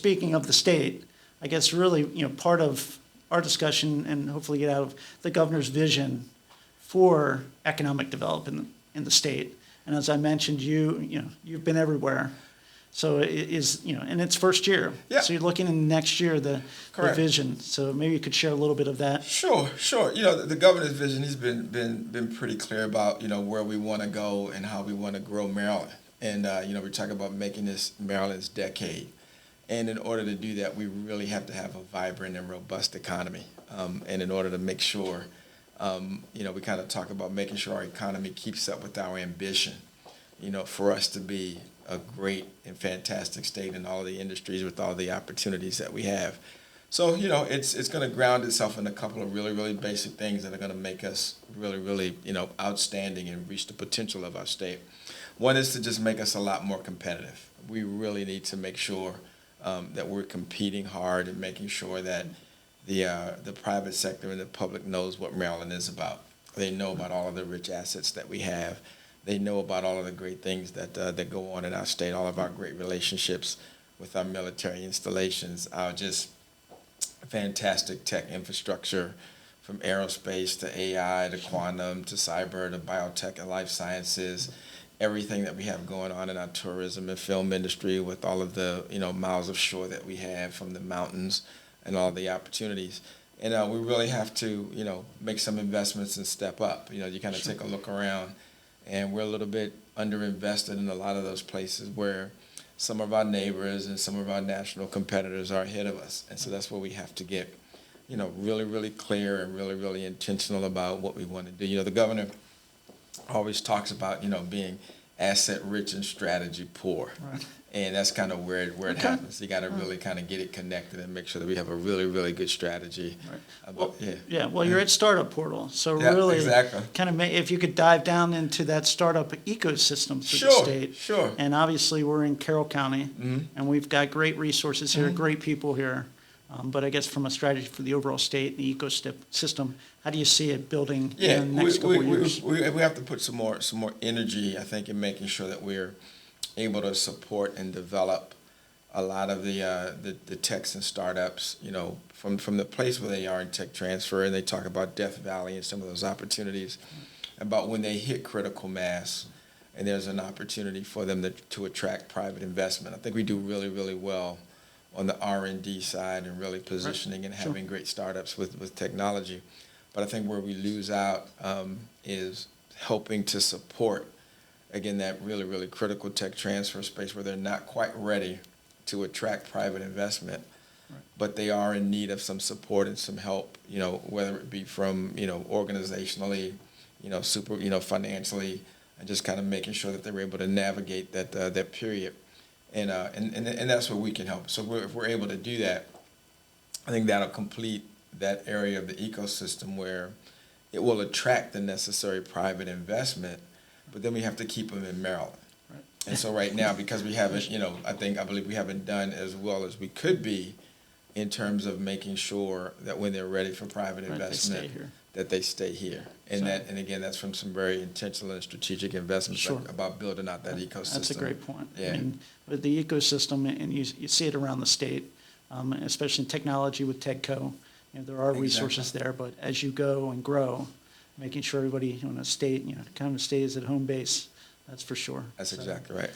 speaking of the state, I guess really, part of our discussion and hopefully get out of the governor's vision for economic development in the state. And as I mentioned, you've been everywhere. So it is, in its first year. Yeah. So you're looking in next year, the vision. So maybe you could share a little bit of that. Sure. The governor's vision, he's been pretty clear about, where we want to go and how we want to grow Maryland. And, we talk about making this Maryland's decade. And in order to do that, we really have to have a vibrant and robust economy. And in order to make sure, we kind of talk about making sure our economy keeps up with our ambition, for us to be a great and fantastic state in all the industries with all the opportunities that we have. So, it's going to ground itself in a couple of really, really basic things that are going to make us really, really, outstanding and reach the potential of our state. One is to just make us a lot more competitive. We really need to make sure that we're competing hard and making sure that the private sector and the public knows what Maryland is about. They know about all of the rich assets that we have. They know about all of the great things that go on in our state, all of our great relationships with our military installations, our just fantastic tech infrastructure, from aerospace to AI to quantum to cyber to biotech and life sciences, everything that we have going on in our tourism and film industry with all of the miles of shore that we have from the mountains and all the opportunities. And we really have to make some investments and step up. You kind of take a look around, and we're a little bit underinvested in a lot of those places where some of our neighbors and some of our national competitors are ahead of us. And so that's where we have to get, really, really clear and really, really intentional about what we want to do. The governor always talks about, being asset rich and strategy poor. Right. And that's kind of where it happens. You got to really kind of get it connected and make sure that we have a really, really good strategy. Right. Well, you're at Startup Portal, so really, exactly. kind of if you could dive down into that startup ecosystem for the state. Sure. And obviously, we're in Carroll County, Mm-hmm. and we've got great resources here, great people here. But I guess from a strategy for the overall state, the ecosystem, how do you see it building in the next couple of years? We have to put some more energy, I think, in making sure that we're able to support and develop a lot of the techs and startups, from the place where they are in tech transfer, and they talk about Death Valley and some of those opportunities, about when they hit critical mass, and there's an opportunity for them to attract private investment. I think we do really, really well on the R&D side and really positioning and having great startups with technology. But I think where we lose out is helping to support, again, that really, really critical tech transfer space where they're not quite ready to attract private investment, but they are in need of some support and some help, whether it be from, organizationally, financially, and just kind of making sure that they're able to navigate that period. And that's where we can help. So if we're able to do that, I think that'll complete that area of the ecosystem where it will attract the necessary private investment, but then we have to keep them in Maryland. Right. And so right now, because we haven't, I believe we haven't done as well as we could be in terms of making sure that when they're ready for private investment, that they stay here. And again, that's from some very intentional and strategic investments about building out that ecosystem. That's a great point. Yeah. I mean, with the ecosystem, and you see it around the state, especially in technology with TechCo, there are resources there, but as you go and grow, making sure everybody in a state, kind of stays at home base, that's for sure. That's exactly right.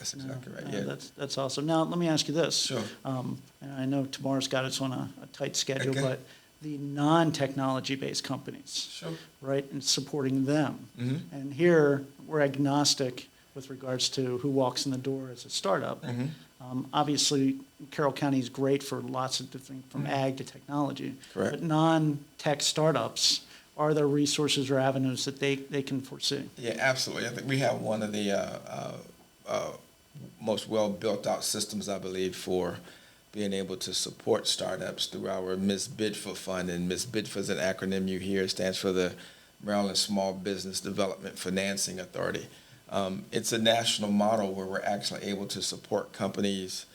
Yeah. That's awesome. Now, let me ask you this. Sure. And I know tomorrow's got us on a tight schedule, Okay. but the non-technology-based companies, right, and supporting them. Mm-hmm. And here, we're agnostic with regards to who walks in the door as a startup. Mm-hmm. Obviously, Carroll County is great for lots of different, from ag to technology. Correct. But non-tech startups, are there resources or avenues that they can foresee? Yeah, absolutely. I think we have one of the most well-built-out systems, I believe, for being able to support startups through our Ms. Bidfa Fund. And Ms. Bidfa is an acronym you hear. It stands for the Maryland Small Business Development Financing Authority. It's a national model where we're actually able to support companies,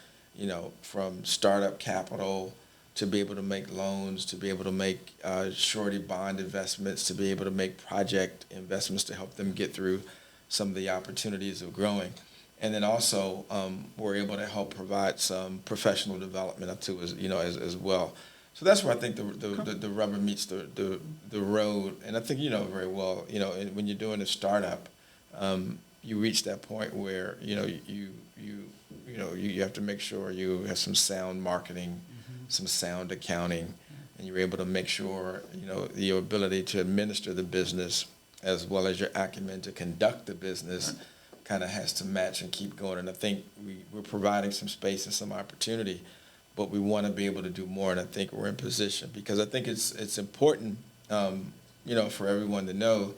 from startup capital to be able to make loans, to be able to make surety bond investments, to be able to make project investments to help them get through some of the opportunities of growing. And then also, we're able to help provide some professional development up to as well. So that's where I think the rubber meets the road. And I think you know very well, when you're doing a startup, you reach that point where you have to make sure you have some sound marketing, some sound accounting, and you're able to make sure your ability to administer the business as well as your acumen to conduct the business kind of has to match and keep going. And I think we're providing some space and some opportunity, but we want to be able to do more. And I think we're in position because I think it's important, for everyone to know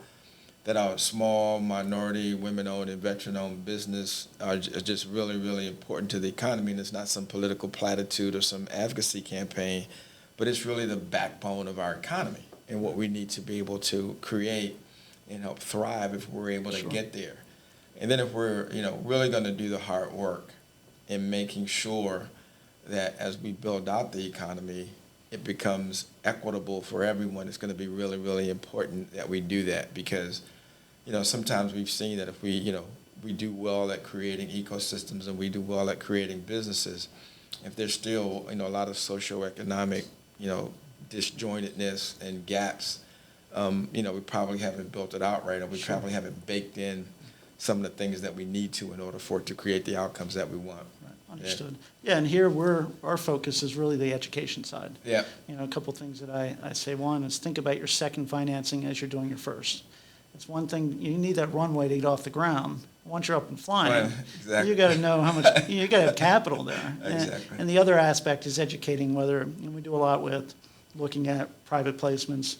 that our small, minority, women-owned, and veteran-owned business are just really, really important to the economy. And it's not some political platitude or some advocacy campaign, but it's really the backbone of our economy and what we need to be able to create and help thrive if we're able to get there. And then if we're, really going to do the hard work in making sure that as we build out the economy, it becomes equitable for everyone, it's going to be really, really important that we do that because, sometimes we've seen that if we do well at creating ecosystems and we do well at creating businesses, if there's still, a lot of socioeconomic, disjointedness and gaps, we probably haven't built it out right, or we probably haven't baked in some of the things that we need to in order for it to create the outcomes that we want. Right. Understood. Yeah, and here our focus is really the education side. Yeah. A couple things that I say. One is think about your second financing as you're doing your first. It's one thing, you need that runway to get off the ground. Once you're up and flying, exactly. You got to know how much, you got to have capital there. Exactly. And the other aspect is educating we do a lot with looking at private placements.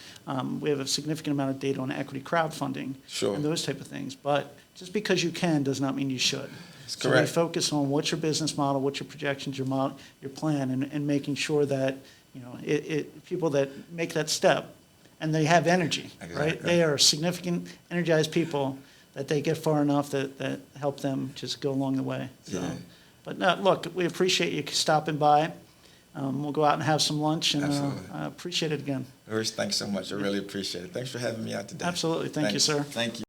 We have a significant amount of data on equity crowdfunding and those type of things. But just because you can does not mean you should. That's so correct. we focus on what's your business model, what's your projections, your plan, and making sure that people that make that step and they have energy, right? They are significant, energized people that they get far enough that help them just go along the way. So, but no, look, we appreciate you stopping by. We'll go out and have some lunch, and I appreciate it again. Thanks so much. I really appreciate it. Thanks for having me out today. Absolutely. Thank you, sir. Thank you.